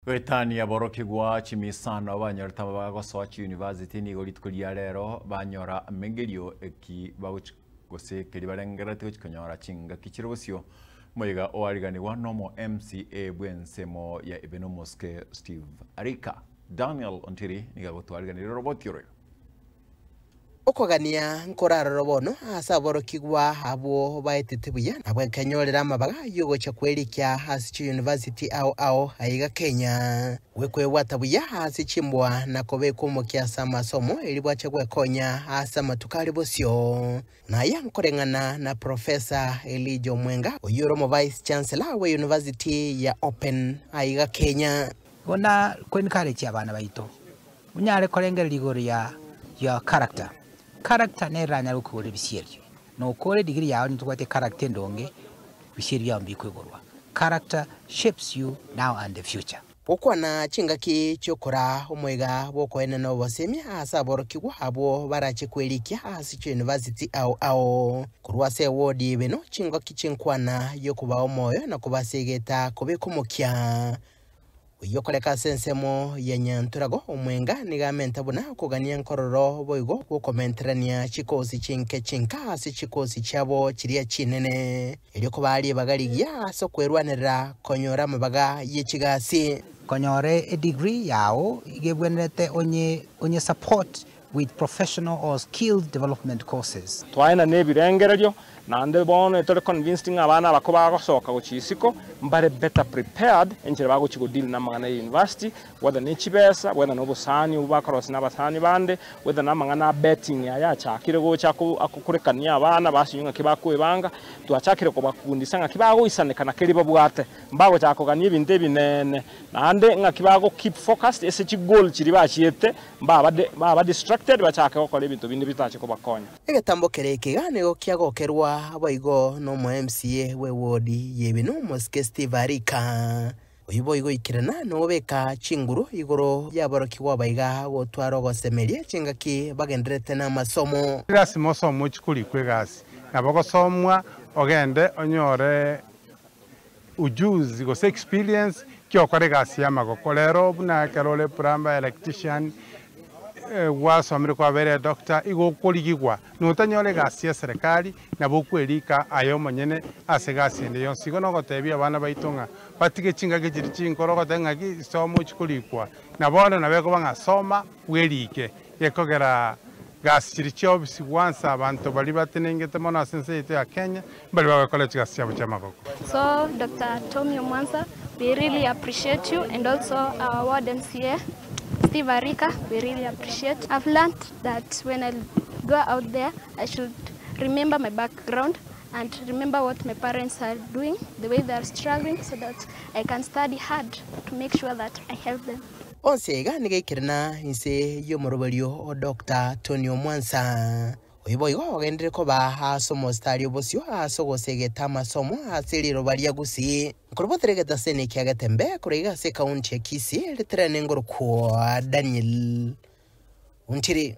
Gwetania borokigwa chimisano abanyorta bagosochi university ni goritkuria rero banyora mengerio eki bagose keri barengerate ukonyora chinga kichirosio moiga oariganirwa nomo MCA bwensemo ya Ebeno Moske Steve Arika Daniel Ontiri niga gotwariganira robotiro okogania nkoraroro bono asa borokigwa abo baetete buya nabwe kanyorera amabaga yogocha kwerikia hasi university ao aiga Kenya wekwebwata buya hasi chimbwa na kobeko mokiasa masomo elibwacha kwekonya asa matukali bosio na yankorengana na Professor Elijah Mwenga oyuro mo Vice Chancellor we University ya Open aiga Kenya ona kwenkare abana baito unyare korengera ligoro ya character neranya rukuri bishyiryo no kore degree yawe nitwate character ndonge bishyiryo ambikwegorwa character shapes you now and the future okwana chingaki cyokora omwega bokoene no bosemi asa borokigwa abo barache kwerikia hasi university ao kurwase wodi beno chingaki chinkwana yokuba omoyo na kubasegeta kobekomokia uyokoleka sensemo ya nyanturago omwenga nigamenta buna kugania nkororo boigo gukomenterania chikosi chinka hasi chikosi chabo chiria chinene elyo kubali bagaligia aso kwerwanira konyora mabaga yechigasi konyore a degree yao igebwenete onye support with professional or skilled development courses twaina nebirengereryo nande bono etore convincing abana bakoba gosoka gucisiko mbare better prepared enjere baguchigo deal na mangana university whether ni chibesa whether no busani ubakorosi na basani bande whether na mangana betting ya chakire gocha akukurekania abana basinyunga kibakwebanga twachakire ko bakundisa nga kibago isanekana keri babwate mbago chakogania ibinde binene nande nga kibago keep focused ese chigol chiri bachiete baba distracted bachake okole ibintu bindi bitache ko bakonya egetambo kerekegane gokiagokerwa abaigo no mo MCA we wodi Ebeno Moske Steve Arika oyiboigo ikirana no beka chinguru igoro yaborokigwa baiga gotwaro gosemerie chingaki bagenderete na masomo gasi mosomo chikuri kwegasi nabagosomwa ogende onyore ujuzi go experience kyokore gasi yamagokolero buna karole pramba electrician wasomere kwa bere doctor igokorigigwa nutanyore gasi ya serikali na bokwerika ayo monyene ase gasi ende yonsigo no gotebia abana baitonga batige chingage chiri chinkoro gotenga ki somo chikurikwa na bono na beko banga soma werike yekogera gasi chiri chobisi wansa abantu bali batenengete mona sensei ya Kenya bali bawe college gasi ya chamagoko. So Dr. Tommy Mwanza, we really appreciate you, and also our ward MCA Steve Arika, we really appreciate. I've learned that when I go out there, I should remember my background and remember what my parents are doing, the way they are struggling, so that I can study hard to make sure that I help them. Onsega nigekirana inse yomoroberio o Dr. Tony Mwanza. Oyiboigo ogendere ko bahasomo stari obosyo asogosegeta masomo aseliro balia gusi kuroboteregeta sene kyagatembe kurega se kaunti ya Kisii letrane ngoro kwa Daniel Ontiri.